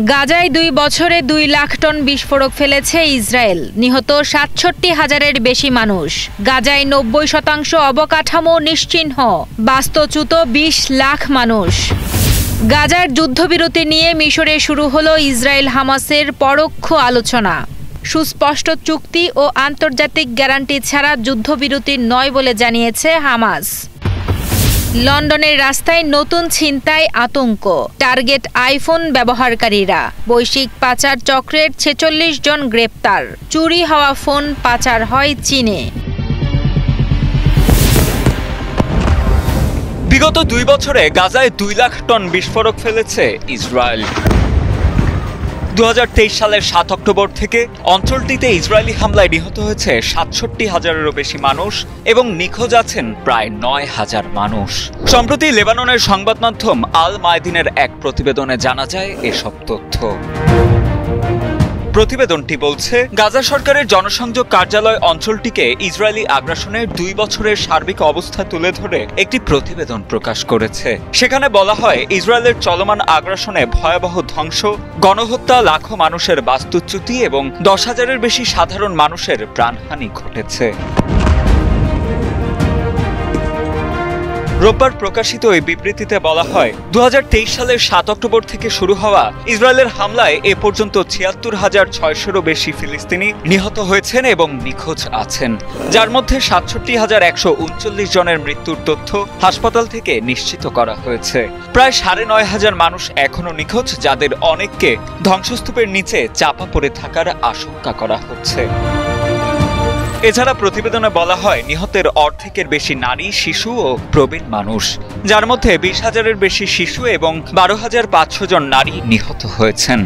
গাজায় ২ বছরে ২ লাখ টন বিস্ফোরক ফেলেছে ইসরায়েল। নিহত ৬৭,০০০-এর বেশি মানুষ। গাজায় ৯০% অবকাঠামো নিশ্চিহ্ন, বাস্তুচ্যুত ২০ লাখ মানুষ। গাজার যুদ্ধবিরতি নিয়ে মিশরে শুরু হলো ইসরায়েল হামাসের পরোক্ষ আলোচনা। সুস্পষ্ট চুক্তি ও আন্তর্জাতিক গ্যারান্টি ছাড়া যুদ্ধবিরতি নয় বলে জানিয়েছে হামাস। লন্ডনের রাস্তায় নতুন ছিনতাই আতঙ্ক, টার্গেট আইফোন ব্যবহারকারীরা। বৈশ্বিক পাচার চক্রের ৪৬ জন গ্রেপ্তার। চুরি হওয়া ফোন পাচার হয় চীনে। বিগত ২ বছরে গাজায় ২ লাখ টন বিস্ফোরক ফেলেছে ইসরায়েল। ২০২৩ সালের ৭ অক্টোবর থেকে অঞ্চলটিতে ইসরায়েলি হামলায় নিহত হয়েছে ৬৭,০০০-এরও বেশি মানুষ এবং নিখোঁজ আছেন প্রায় ৯,০০০ মানুষ। সম্প্রতি লেবাননের সংবাদ মাধ্যম আল মায়দিনের এক প্রতিবেদনে জানা যায় এসব তথ্য। প্রতিবেদনটি বলছে, গাজা সরকারের জনসংযোগ কার্যালয় অঞ্চলটিকে ইসরায়েলি আগ্রাসনের ২ বছরের সার্বিক অবস্থা তুলে ধরে একটি প্রতিবেদন প্রকাশ করেছে। সেখানে বলা হয়, ইসরায়েলের চলমান আগ্রাসনে ভয়াবহ ধ্বংস, গণহত্যা, লাখো মানুষের বাস্তুচ্যুতি এবং ১০,০০০-এর বেশি সাধারণ মানুষের প্রাণহানি ঘটেছে। রোববার প্রকাশিত এই বিবৃতিতে বলা হয়, ২০২৩ সালের ৭ অক্টোবর থেকে শুরু হওয়া ইসরায়েলের হামলায় এ পর্যন্ত ৭৬,৬০০-এরও বেশি ফিলিস্তিনি নিহত হয়েছেন এবং নিখোঁজ আছেন, যার মধ্যে ৬৭,১৩৯ জনের মৃত্যুর তথ্য হাসপাতাল থেকে নিশ্চিত করা হয়েছে। প্রায় ৯,৫০০ মানুষ এখনও নিখোঁজ, যাদের অনেককে ধ্বংসস্তূপের নিচে চাপা পড়ে থাকার আশঙ্কা করা হচ্ছে। এছাড়া প্রতিবেদনে বলা হয়, নিহতের অর্ধেকের বেশি নারী, শিশু ও প্রবীণ মানুষ, যার মধ্যে ২০,০০০-এর বেশি শিশু এবং ১২,৫০০ জন নারী নিহত হয়েছেন।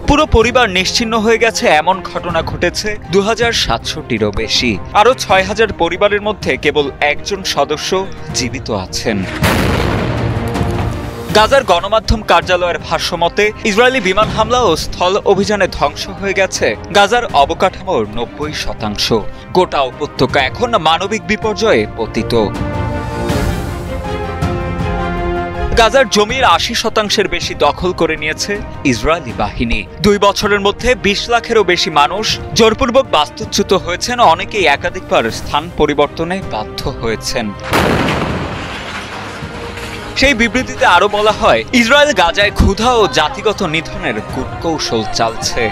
পুরো পরিবার নিশ্চিহ্ন হয়ে গেছে এমন ঘটনা ঘটেছে ২,৭০০-টিরও বেশি। আরও ৬,০০০ পরিবারের মধ্যে কেবল একজন সদস্য জীবিত আছেন। গাজার গণমাধ্যম কার্যালয়ের ভাষ্যমতে, ইসরায়েলি বিমান হামলা ও স্থল অভিযানে ধ্বংস হয়ে গেছে গাজার অবকাঠামোর ৯০%। গোটা উপত্যকা এখন মানবিক বিপর্যয়ে পতিত। গাজার জমির ৮০%-এর বেশি দখল করে নিয়েছে ইসরায়েলি বাহিনী। ২ বছরের মধ্যে ২০ লাখেরও বেশি মানুষ জোরপূর্বক বাস্তুচ্যুত হয়েছেন। অনেকেই একাধিকবার স্থান পরিবর্তনে বাধ্য হয়েছেন। সেই বিবৃতিতে আরো বলা হয়, ইসরায়েল গাজায় ক্ষুধা ও জাতিগত নিধনের কূটকৌশল চালছে।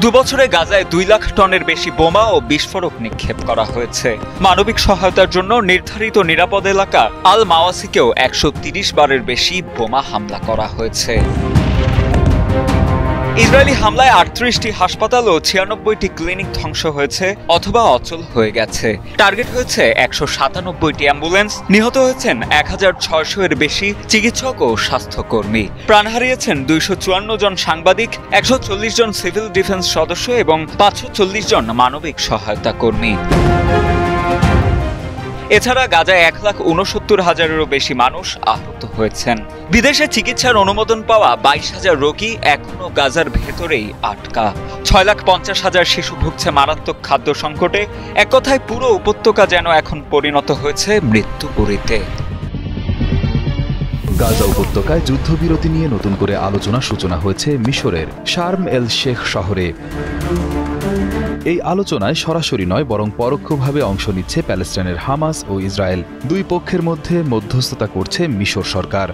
২ বছরে গাজায় ২ লাখ টনের বেশি বোমা ও বিস্ফোরক নিক্ষেপ করা হয়েছে। মানবিক সহায়তার জন্য নির্ধারিত নিরাপদ এলাকা আল মাওয়াসিকেও ১৩০ বারের বেশি বোমা হামলা করা হয়েছে। ইসরায়েলি হামলায় ৩৮টি হাসপাতাল ও ৯৬টি ক্লিনিক ধ্বংস হয়েছে অথবা অচল হয়ে গেছে। টার্গেট হয়েছে ১৯৭টি অ্যাম্বুলেন্স। নিহত হয়েছেন ১,৬০০-এর বেশি চিকিৎসক ও স্বাস্থ্যকর্মী। প্রাণ হারিয়েছেন ২৫৪ জন সাংবাদিক, ১৪০ জন সিভিল ডিফেন্স সদস্য এবং ৫৪০ জন মানবিক সহায়তা কর্মী। এছাড়া গাজায় ১,৬৯,০০০-এরও বেশি মানুষ আহত হয়েছেন। বিদেশে চিকিৎসার অনুমোদন পাওয়া ২২,০০০ রোগী এখনও গাজার ভেতরেই আটকা। ৬,৫০,০০০ শিশু ভুগছে মারাত্মক খাদ্য সংকটে। এক কথায় পুরো উপত্যকা যেন এখন পরিণত হয়েছে মৃত্যুপুরীতে। গাজা উপত্যকায় যুদ্ধবিরতি নিয়ে নতুন করে আলোচনার সূচনা হয়েছে মিশরের শার্ম এল শেখ শহরে। এই আলোচনায় সরাসরি নয়, বরং পরোক্ষভাবে অংশ নিচ্ছে প্যালেস্টাইনের হামাস ও ইসরায়েল। দুই পক্ষের মধ্যে মধ্যস্থতা করছে মিশর সরকার।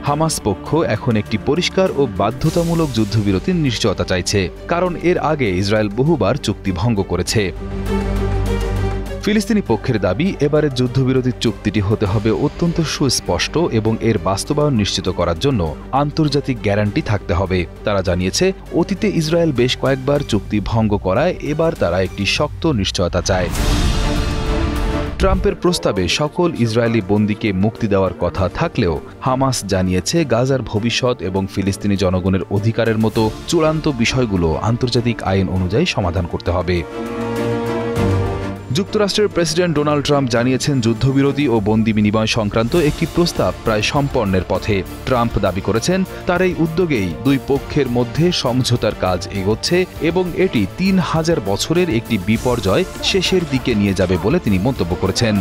হামাস পক্ষ এখন একটি পরিষ্কার ও বাধ্যতামূলক যুদ্ধবিরতির নিশ্চয়তা চাইছে, কারণ এর আগে ইসরায়েল বহুবার চুক্তি ভঙ্গ করেছে। ফিলিস্তিনি পক্ষের দাবি, এবারের যুদ্ধবিরতির চুক্তিটি হতে হবে অত্যন্ত সুস্পষ্ট এবং এর বাস্তবায়ন নিশ্চিত করার জন্য আন্তর্জাতিক গ্যারান্টি থাকতে হবে। তারা জানিয়েছে, অতীতে ইসরায়েল বেশ কয়েকবার চুক্তি ভঙ্গ করায় এবার তারা একটি শক্ত নিশ্চয়তা চায়। ট্রাম্পের প্রস্তাবে সকল ইসরায়েলি বন্দীকে মুক্তি দেওয়ার কথা থাকলেও হামাস জানিয়েছে, গাজার ভবিষ্যৎ এবং ফিলিস্তিনি জনগণের অধিকারের মতো চূড়ান্ত বিষয়গুলো আন্তর্জাতিক আইন অনুযায়ী সমাধান করতে হবে। যুক্তরাষ্ট্রের প্রেসিডেন্ট ডোনাল্ড ট্রাম্প জানিয়েছেন, যুদ্ধবিরতি ও বন্দি বিনিময় সংক্রান্ত একটি প্রস্তাব প্রায় সম্পন্নের পথে। ট্রাম্প দাবি করেছেন, তার এই উদ্যোগেই দুই পক্ষের মধ্যে সমঝোতার কাজ এগোচ্ছে এবং এটি ৩,০০০ বছরের একটি বিপর্যয় শেষের দিকে নিয়ে যাবে বলে তিনি মন্তব্য করেছেন।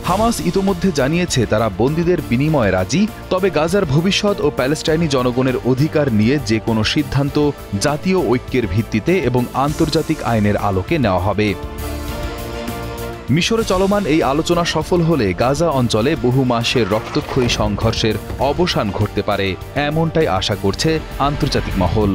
হামাস ইতোমধ্যে জানিয়েছে তারা বন্দীদের বিনিময়ে রাজি, তবে গাজার ভবিষ্যৎ ও প্যালেস্টাইনি জনগণের অধিকার নিয়ে যে কোনো সিদ্ধান্ত জাতীয় ঐক্যের ভিত্তিতে এবং আন্তর্জাতিক আইনের আলোকে নেওয়া হবে। মিশরে চলমান এই আলোচনা সফল হলে গাজা অঞ্চলে বহু মাসের রক্তক্ষয়ী সংঘর্ষের অবসান ঘটতে পারে, এমনটাই আশা করছে আন্তর্জাতিক মহল।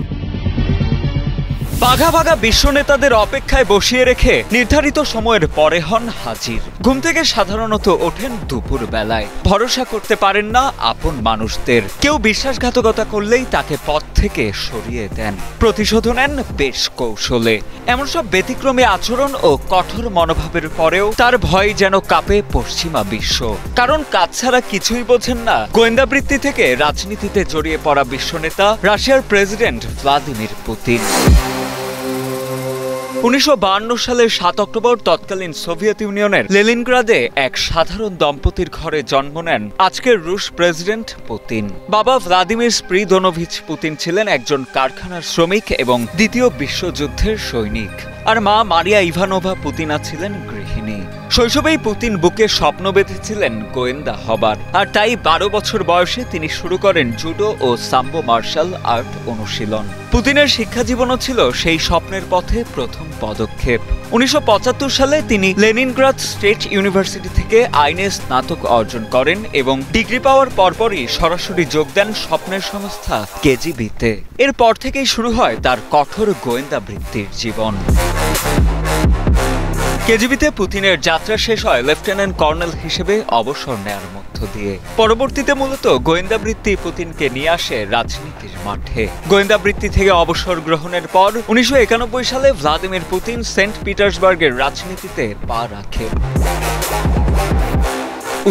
বাঘা বাঘা বিশ্ব নেতাদের অপেক্ষায় বসিয়ে রেখে নির্ধারিত সময়ের পরে হন হাজির। ঘুম থেকে সাধারণত ওঠেন দুপুর বেলায়। ভরসা করতে পারেন না আপন মানুষদের। কেউ বিশ্বাসঘাতকতা করলেই তাকে পথ থেকে সরিয়ে দেন। প্রতিশোধ নেন বেশ কৌশলে। এমন সব ব্যতিক্রমী আচরণ ও কঠোর মনোভাবের পরেও তার ভয় যেন কাঁপে পশ্চিমা বিশ্ব। কারণ কাজ ছাড়া কিছুই বোঝেন না গোয়েন্দাবৃত্তি থেকে রাজনীতিতে জড়িয়ে পড়া বিশ্বনেতা রাশিয়ার প্রেসিডেন্ট ভ্লাদিমির পুতিন। 1952 সালের 7 অক্টোবর তৎকালীন সোভিয়েত ইউনিয়নের লেনিনগ্রাদে এক সাধারণ দম্পতির ঘরে জন্ম নেন আজকের রুশ প্রেসিডেন্ট পুতিন। বাবা ভ্লাদিমির স্প্রিদোনোভিচ পুতিন ছিলেন একজন কারখানার শ্রমিক এবং দ্বিতীয় বিশ্বযুদ্ধের সৈনিক, আর মা মারিয়া ইভানোভা পুতিনা ছিলেন গৃহিণী। শৈশবেই পুতিন বুকে স্বপ্ন বেঁধেছিলেন গোয়েন্দা হবার, আর তাই 12 বছর বয়সে তিনি শুরু করেন জুডো ও সাম্বো মার্শাল আর্ট অনুশীলন। পুতিনের শিক্ষা জীবনও ছিল সেই স্বপ্নের পথে প্রথম পদক্ষেপ। 1975 সালে তিনি লেনিনগ্রাদ স্টেট ইউনিভার্সিটি থেকে আইনে স্নাতক অর্জন করেন এবং ডিগ্রি পাওয়ার পরপরই সরাসরি যোগ দেন স্বপ্নের সংস্থা কেজিবিতে। এরপর থেকেই শুরু হয় তার কঠোর গোয়েন্দা বৃত্তির জীবন। কেজিবিতে পুতিনের যাত্রা শেষ হয় লেফটেন্যান্ট কর্নেল হিসেবে অবসর নেয়ার মধ্য দিয়ে। পরবর্তীতে মূলত গোয়েন্দাবৃত্তি পুতিনকে নিয়ে আসে রাজনীতির মাঠে। গোয়েন্দাবৃত্তি থেকে অবসর গ্রহণের পর 1991 সালে ভ্লাদিমির পুতিন সেন্ট পিটার্সবার্গের রাজনীতিতে পা রাখেন।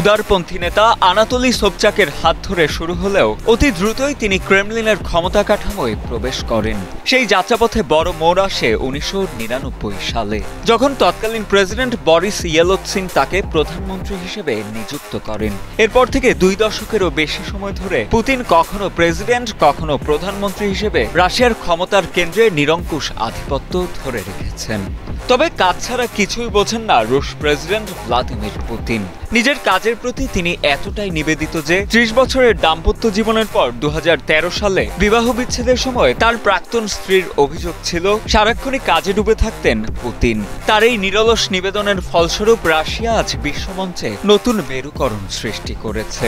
উদারপন্থী নেতা আনাতোলি সোবচাকের হাত ধরে শুরু হলেও অতি দ্রুতই তিনি ক্রেমলিনের ক্ষমতা কাঠামোয় প্রবেশ করেন। সেই যাত্রাপথে বড় মোড় আসে 1999 সালে, যখন তৎকালীন প্রেসিডেন্ট বরিস ইয়েলৎসিন তাকে প্রধানমন্ত্রী হিসেবে নিযুক্ত করেন। এরপর থেকে 2 দশকেরও বেশি সময় ধরে পুতিন কখনো প্রেসিডেন্ট কখনো প্রধানমন্ত্রী হিসেবে রাশিয়ার ক্ষমতার কেন্দ্রে নিরঙ্কুশ আধিপত্য ধরে রেখেছেন। তবে কাজ ছাড়া কিছুই বোঝেন না রুশ প্রেসিডেন্ট ভ্লাদিমির পুতিন। নিজের কাজের প্রতি তিনি এতটাই নিবেদিত যে 30 বছরের দাম্পত্য জীবনের পর 2013 সালে বিবাহ বিচ্ছেদের সময় তার প্রাক্তন স্ত্রীর অভিযোগ ছিল সারাক্ষণই কাজে ডুবে থাকতেন পুতিন। তার এই নিরলস নিবেদনের ফলস্বরূপ রাশিয়া আজ বিশ্বমঞ্চে নতুন মেরুকরণ সৃষ্টি করেছে।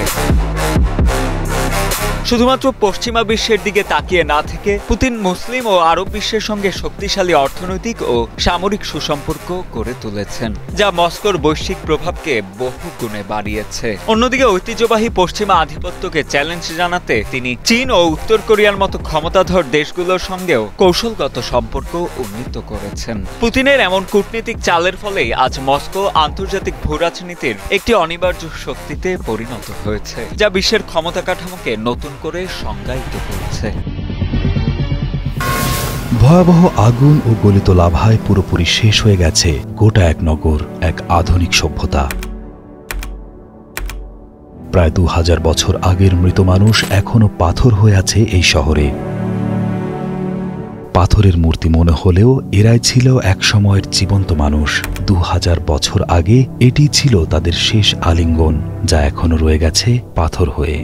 শুধুমাত্র পশ্চিমা বিশ্বের দিকে তাকিয়ে না থেকে পুতিন মুসলিম ও আরব বিশ্বের সঙ্গে শক্তিশালী অর্থনৈতিক ও সামরিক সুসম্পর্ক গড়ে তুলেছেন, যা মস্কোর বৈশ্বিক প্রভাবকে বহু গুণে বাড়িয়েছে। অন্যদিকে ঐতিহ্যবাহী পশ্চিমা আধিপত্যকে চ্যালেঞ্জ জানাতে তিনি চীন ও উত্তর কোরিয়ার মতো ক্ষমতাধর দেশগুলোর সঙ্গেও কৌশলগত সম্পর্ক উন্নীত করেছেন। পুতিনের এমন কূটনীতিক চালের ফলেই আজ মস্কো আন্তর্জাতিক ভূরাজনীতির একটি অনিবার্য শক্তিতে পরিণত হয়েছে, যা বিশ্বের ক্ষমতা কাঠামোকে নতুন করে সংজ্ঞায়িত করছে। ভয়াবহ আগুন ও গলিত লাভায় পুরোপুরি শেষ হয়ে গেছে গোটা এক নগর, এক আধুনিক সভ্যতা। প্রায় 2000 বছর আগের মৃত মানুষ এখনো পাথর হয়ে আছে এই শহরে। পাথরের মূর্তি মনে হলেও এরাই ছিল এক সময়ের জীবন্ত মানুষ। 2000 বছর আগে এটি ছিল তাদের শেষ আলিঙ্গন, যা এখনো রয়ে গেছে পাথর হয়ে।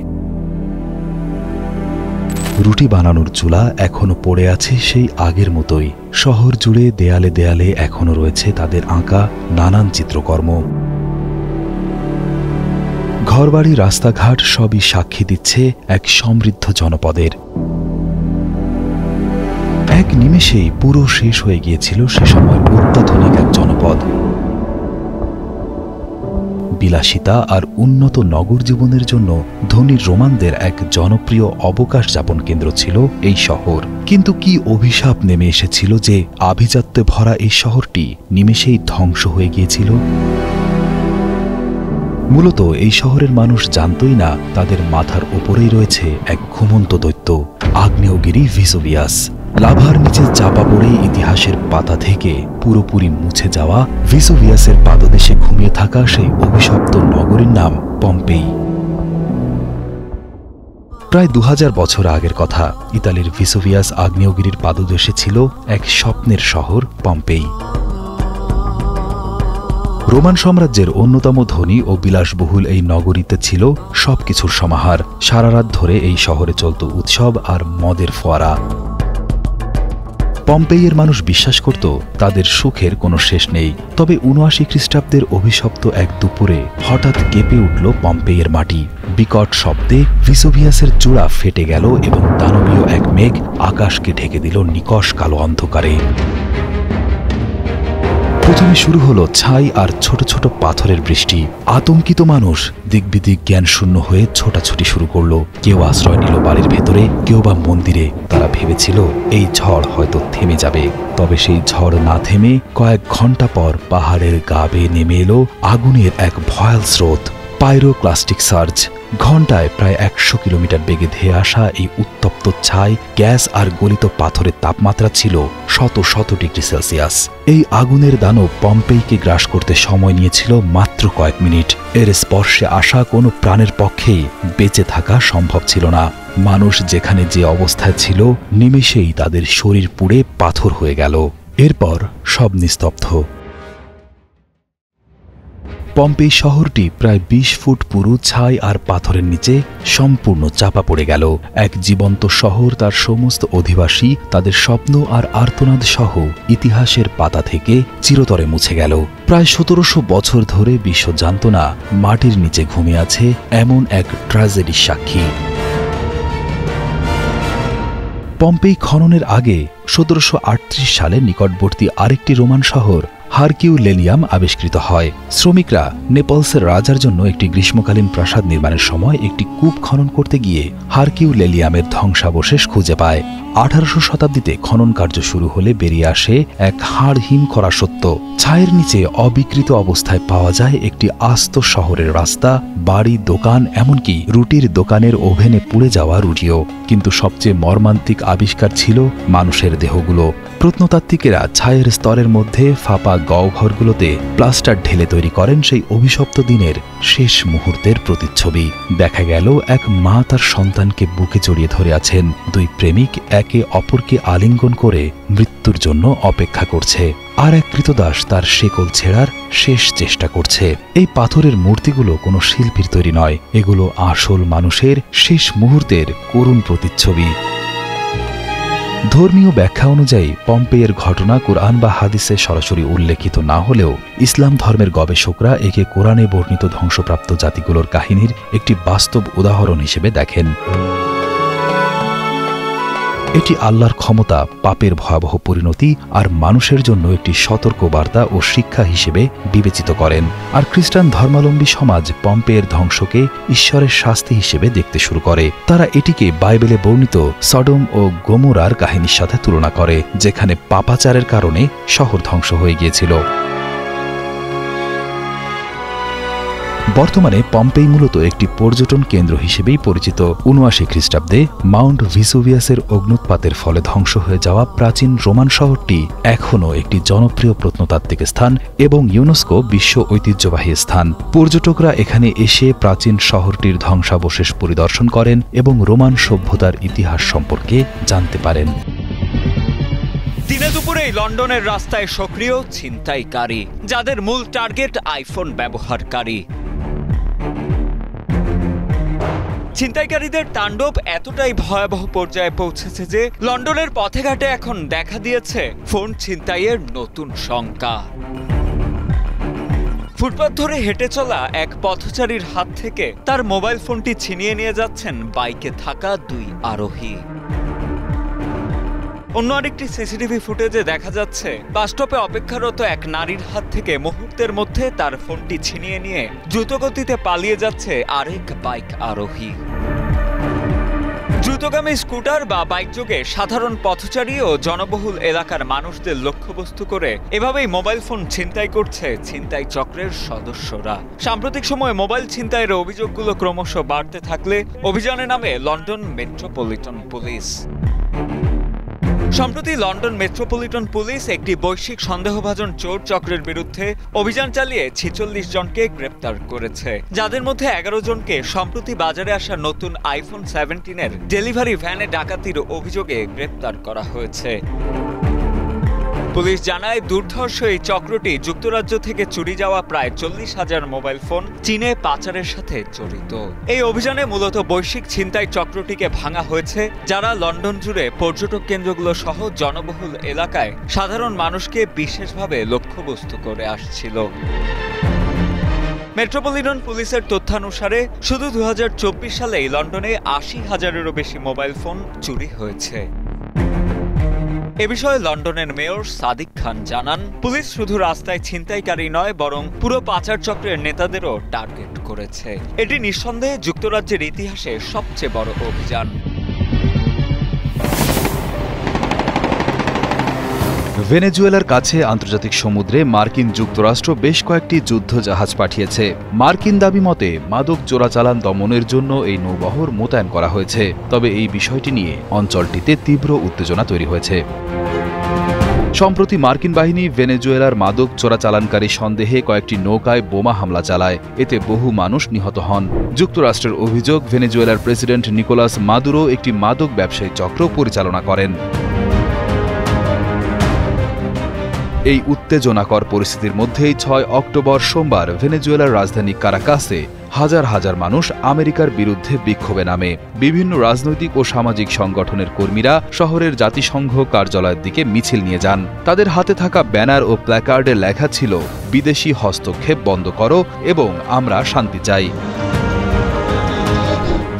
রুটি বানানোর চুলা এখনো পড়ে আছে সেই আগের মতোই। শহর জুড়ে দেয়ালে দেয়ালে এখনো রয়েছে তাদের আঁকা নানান চিত্রকর্ম। ঘরবাড়ি, রাস্তাঘাট সবই সাক্ষী দিচ্ছে এক সমৃদ্ধ জনপদের। এক নিমেষেই পুরো শেষ হয়ে গিয়েছিল সে সময় অত্যাধুনিক এক জনপদ। বিলাসিতা আর উন্নত নগর জীবনের জন্য ধনী রোমানদের এক জনপ্রিয় অবকাশ যাপন কেন্দ্র ছিল এই শহর। কিন্তু কি অভিশাপ নেমে এসেছিল যে আভিজাত্যে ভরা এই শহরটি নিমেষেই ধ্বংস হয়ে গিয়েছিল। মূলত এই শহরের মানুষ জানতই না তাদের মাথার উপরেই রয়েছে এক ঘুমন্ত দৈত্য, আগ্নেয়গিরি ভেসুভিয়াস। লাভার নিচে চাপা পড়ে ইতিহাসের পাতা থেকে পুরোপুরি মুছে যাওয়া ভেসুভিয়াসের পাদদেশে ঘুমিয়ে থাকা সেই অভিশপ্ত নগরীর নাম পম্পেই। প্রায় 2000 বছর আগের কথা। ইতালির ভেসুভিয়াস আগ্নেয়গিরির পাদদেশে ছিল এক স্বপ্নের শহর পম্পেই। রোমান সাম্রাজ্যের অন্যতম ধনী ও বিলাসবহুল এই নগরীতে ছিল সবকিছুর সমাহার। সারা রাত ধরে এই শহরে চলত উৎসব আর মদের ফোয়ারা। পম্পেইয়ের মানুষ বিশ্বাস করত তাদের সুখের কোনো শেষ নেই। তবে ৭৯ খ্রিস্টাব্দের অভিশপ্ত এক দুপুরে হঠাৎ কেঁপে উঠল পম্পেইয়ের মাটি। বিকট শব্দে ভিসুভিয়াসের চূড়া ফেটে গেল এবং দানবীয় এক মেঘ আকাশকে ঢেকে দিল নিকষ কালো অন্ধকারে। প্রথমে শুরু হলো ছাই আর ছোট ছোট পাথরের বৃষ্টি। আতঙ্কিত মানুষ দিকবিদিক জ্ঞান শূন্য হয়ে ছোটাছুটি শুরু করলো। কেউ আশ্রয় নিল বাড়ির ভেতরে, কেউ বা মন্দিরে। তারা ভেবেছিল এই ঝড় হয়তো থেমে যাবে। তবে সেই ঝড় না থেমে কয়েক ঘন্টা পর পাহাড়ের গা বেয়ে নেমে এলো আগুনের এক ভয়াল স্রোত, পাইরোক্লাস্টিক সার্জ। ঘণ্টায় প্রায় ১০০ কিলোমিটার বেগে ধেয়ে আসা এই উত্তপ্ত ছাই, গ্যাস আর গলিত পাথরের তাপমাত্রা ছিল শত শত ডিগ্রি সেলসিয়াস। এই আগুনের দানব পম্পেইকে গ্রাস করতে সময় নিয়েছিল মাত্র কয়েক মিনিট। এর স্পর্শে আসা কোনো প্রাণের পক্ষেই বেঁচে থাকা সম্ভব ছিল না। মানুষ যেখানে যে অবস্থায় ছিল, নিমেষেই তাদের শরীর পুড়ে পাথর হয়ে গেল। এরপর সব নিস্তব্ধ। পম্পেই শহরটি প্রায় ২০ ফুট পুরু ছাই আর পাথরের নিচে সম্পূর্ণ চাপা পড়ে গেল। এক জীবন্ত শহর, তার সমস্ত অধিবাসী, তাদের স্বপ্ন আর আর্তনাদ সহ ইতিহাসের পাতা থেকে চিরতরে মুছে গেল। প্রায় ১৭০০ বছর ধরে বিশ্ব জানত না মাটির নিচে ঘুমিয়ে আছে এমন এক ট্র্যাজেডির সাক্ষী। পম্পেই খননের আগে ১৭৩৮ সালে নিকটবর্তী আরেকটি রোমান শহর হারকিউলেনিয়াম আবিষ্কৃত হয়। শ্রমিকরা নেপলসের রাজার জন্য একটি গ্রীষ্মকালীন প্রাসাদ নির্মাণের সময় একটি কূপ খনন করতে গিয়ে হারকিউলেনিয়ামের ধ্বংসাবশেষ খুঁজে পায়। ১৮০০ শতাব্দীতে খনন কার্য শুরু হলে বেরিয়ে আসে এক হাড়হিম করা সত্য। ছায়ের নিচে অবিকৃত অবস্থায় পাওয়া যায় একটি আস্ত শহরের রাস্তা, বাড়ি, দোকান, এমনকি রুটির দোকানের ওভেনে পুড়ে যাওয়া রুটিও। কিন্তু সবচেয়ে মর্মান্তিক আবিষ্কার ছিল মানুষের দেহগুলো। প্রত্নতাত্ত্বিকেরা ছায়ের স্তরের মধ্যে ফাঁপা গহ্বরগুলোতে প্লাস্টার ঢেলে তৈরি করেন সেই অভিশপ্ত দিনের শেষ মুহূর্তের প্রতিচ্ছবি। দেখা গেল এক মা তার সন্তানকে বুকে জড়িয়ে ধরে আছেন। দুই প্রেমিক একে অপরকে আলিঙ্গন করে মৃত্যুর জন্য অপেক্ষা করছে। আর এক ক্রীতদাস তার শেকল ছেঁড়ার শেষ চেষ্টা করছে। এই পাথরের মূর্তিগুলো কোনো শিল্পীর তৈরি নয়, এগুলো আসল মানুষের শেষ মুহূর্তের করুণ প্রতিচ্ছবি। ধর্মীয় ব্যাখ্যা অনুযায়ী পম্পেইয়ের ঘটনা কোরআন বা হাদিসে সরাসরি উল্লেখিত না হলেও ইসলাম ধর্মের গবেষকরা একে কোরআনে বর্ণিত ধ্বংসপ্রাপ্ত জাতিগুলোর কাহিনীর একটি বাস্তব উদাহরণ হিসেবে দেখেন। এটি আল্লাহর ক্ষমতা, পাপের ভয়াবহ পরিণতি আর মানুষের জন্য একটি সতর্কবার্তা ও শিক্ষা হিসেবে বিবেচিত করেন। আর খ্রিস্টান ধর্মাবলম্বী সমাজ পম্পেইয়ের ধ্বংসকে ঈশ্বরের শাস্তি হিসেবে দেখতে শুরু করে। তারা এটিকে বাইবেলে বর্ণিত সডম ও গমোরার কাহিনীর সাথে তুলনা করে, যেখানে পাপাচারের কারণে শহর ধ্বংস হয়ে গিয়েছিল। বর্তমানে পম্পেই মূলত একটি পর্যটন কেন্দ্র হিসেবেই পরিচিত। ৭৯ খ্রিস্টাব্দে মাউন্ট ভিসুভিয়াসের অগ্নুৎপাতের ফলে ধ্বংস হয়ে যাওয়া প্রাচীন রোমান শহরটি এখনও একটি জনপ্রিয় প্রত্নতাত্ত্বিক স্থান এবং ইউনেস্কো বিশ্ব ঐতিহ্যবাহী স্থান। পর্যটকরা এখানে এসে প্রাচীন শহরটির ধ্বংসাবশেষ পরিদর্শন করেন এবং রোমান সভ্যতার ইতিহাস সম্পর্কে জানতে পারেন। দিনে দুপুরেই লন্ডনের রাস্তায় সক্রিয় ছিনতাইকারী, যাদের মূল টার্গেট আইফোন ব্যবহারকারী। ছিনতাইকারীদের তাণ্ডব এতটাই ভয়াবহ পর্যায়ে পৌঁছেছে যে লন্ডনের পথে ঘাটে এখন দেখা দিয়েছে ফোন ছিনতাইয়ের নতুন শঙ্কা। ফুটপাত ধরে হেঁটে চলা এক পথচারীর হাত থেকে তার মোবাইল ফোনটি ছিনিয়ে নিয়ে যাচ্ছেন বাইকে থাকা দুই আরোহী। অন্য আরেকটি সিসিটিভি ফুটেজে দেখা যাচ্ছে বাসস্টপে অপেক্ষারত এক নারীর হাত থেকে মুহূর্তের মধ্যে তার ফোনটি ছিনিয়ে নিয়ে দ্রুতগতিতে পালিয়ে যাচ্ছে আরেক বাইক আরোহী। দ্রুতগামী স্কুটার বা বাইক যোগে সাধারণ পথচারী ও জনবহুল এলাকার মানুষদের লক্ষ্যবস্তু করে এভাবেই মোবাইল ফোন ছিনতাই করছে ছিনতাই চক্রের সদস্যরা। সাম্প্রতিক সময়ে মোবাইল ছিনতাইয়ের অভিযোগগুলো ক্রমশ বাড়তে থাকলে অভিযানে নামে লন্ডন মেট্রোপলিটন পুলিশ। সম্প্রতি লন্ডন মেট্রোপলিটন পুলিশ একটি বৈশ্বিক সন্দেহভাজন চোর চক্রের বিরুদ্ধে অভিযান চালিয়ে ৪৬ জনকে গ্রেপ্তার করেছে, যাদের মধ্যে ১১ জনকে সম্প্রতি বাজারে আসা নতুন আইফোন 17-এর ডেলিভারি ভ্যানে ডাকাতির অভিযোগে গ্রেপ্তার করা হয়েছে। পুলিশ জানায় দুর্ধর্ষ এই চক্রটি যুক্তরাজ্য থেকে চুরি যাওয়া প্রায় 40,000 মোবাইল ফোন চীনে পাচারের সাথে জড়িত। এই অভিযানে মূলত বৈশ্বিক ছিনতাই চক্রটিকে ভাঙা হয়েছে, যারা লন্ডন জুড়ে পর্যটক কেন্দ্রগুলো সহ জনবহুল এলাকায় সাধারণ মানুষকে বিশেষভাবে লক্ষ্যবস্তু করে আসছিল। মেট্রোপলিটন পুলিশের তথ্যানুসারে শুধু 2024 সালেই লন্ডনে 80,000-এরও বেশি মোবাইল ফোন চুরি হয়েছে। এ বিষয়ে লন্ডনের মেয়র সাদিক খান জানান, পুলিশ শুধু রাস্তায় ছিনতাইকারী নয়, বরং পুরো পাচার চক্রের নেতাদেরও টার্গেট করেছে। এটি নিঃসন্দেহে যুক্তরাজ্যের ইতিহাসে সবচেয়ে বড় অভিযান। ভেনেজুয়েলার কাছে আন্তর্জাতিক সমুদ্রে মার্কিন যুক্তরাষ্ট্র বেশ কয়েকটি যুদ্ধ জাহাজ পাঠিয়েছে। মার্কিন দাবি মতে মাদক চোরাচালান দমনের জন্য এই নৌবহর মোতায়েন করা হয়েছে। তবে এই বিষয়টি নিয়ে অঞ্চলটিতে তীব্র উত্তেজনা তৈরি হয়েছে। সম্প্রতি মার্কিন বাহিনী ভেনেজুয়েলার মাদক চোরাচালানকারী সন্দেহে কয়েকটি নৌকায় বোমা হামলা চালায়, এতে বহু মানুষ নিহত হন। যুক্তরাষ্ট্রের অভিযোগ, ভেনেজুয়েলার প্রেসিডেন্ট নিকোলাস মাদুরো একটি মাদক ব্যবসায়ী চক্র পরিচালনা করেন। এই উত্তেজনাকর পরিস্থিতির মধ্যেই 6 অক্টোবর সোমবার ভেনেজুয়েলার রাজধানী কারাকাসে হাজার হাজার মানুষ আমেরিকার বিরুদ্ধে বিক্ষোভে নামে। বিভিন্ন রাজনৈতিক ও সামাজিক সংগঠনের কর্মীরা শহরের জাতিসংঘ কার্যালয়ের দিকে মিছিল নিয়ে যান। তাদের হাতে থাকা ব্যানার ও প্ল্যাকার্ডে লেখা ছিল, বিদেশি হস্তক্ষেপ বন্ধ করো এবং আমরা শান্তি চাই।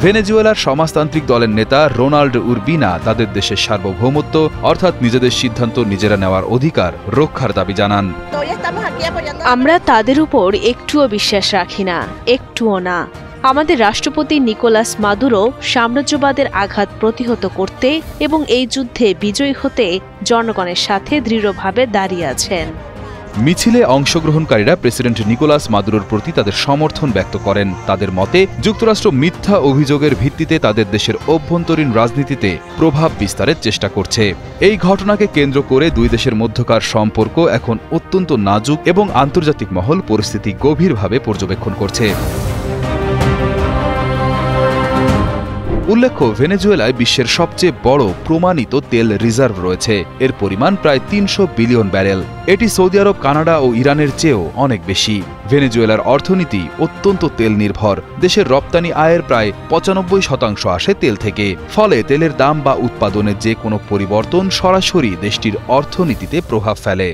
ভেনেজুয়েলার সমাজতান্ত্রিক দলের নেতা রোনাল্ড উরবিনা তাদের দেশের সার্বভৌমত্ব অর্থাৎ নিজেদের সিদ্ধান্ত নিজেরা নেওয়ার অধিকার রক্ষার দাবি জানান। আমরা তাদের উপর একটুও বিশ্বাস রাখি না, একটুও না। আমাদের রাষ্ট্রপতি নিকোলাস মাদুরো সাম্রাজ্যবাদের আঘাত প্রতিহত করতে এবং এই যুদ্ধে বিজয়ী হতে জনগণের সাথে দৃঢ়ভাবে দাঁড়িয়ে আছেন। মিছিলে অংশগ্রহণকারীরা প্রেসিডেন্ট নিকোলাস মাদুরোর প্রতি তাদের সমর্থন ব্যক্ত করেন। তাদের মতে, যুক্তরাষ্ট্র মিথ্যা অভিযোগের ভিত্তিতে তাদের দেশের অভ্যন্তরীণ রাজনীতিতে প্রভাব বিস্তারের চেষ্টা করছে। এই ঘটনাকে কেন্দ্র করে দুই দেশের মধ্যকার সম্পর্ক এখন অত্যন্ত নাজুক এবং আন্তর্জাতিক মহল পরিস্থিতি গভীরভাবে পর্যবেক্ষণ করছে। উল্লেখ্য, ভেনেজুয়েলায় বিশ্বের সবচেয়ে বড় প্রমাণিত তেল রিজার্ভ রয়েছে। এর পরিমাণ প্রায় 300 বিলিয়ন ব্যারেল। এটি সৌদি আরব, কানাডা ও ইরানের চেয়েও অনেক বেশি। ভেনেজুয়েলার অর্থনীতি অত্যন্ত তেল নির্ভর। দেশের রপ্তানি আয়ের প্রায় 95% আসে তেল থেকে। ফলে তেলের দাম বা উৎপাদনের যে কোনো পরিবর্তন সরাসরি দেশটির অর্থনীতিতে প্রভাব ফেলে।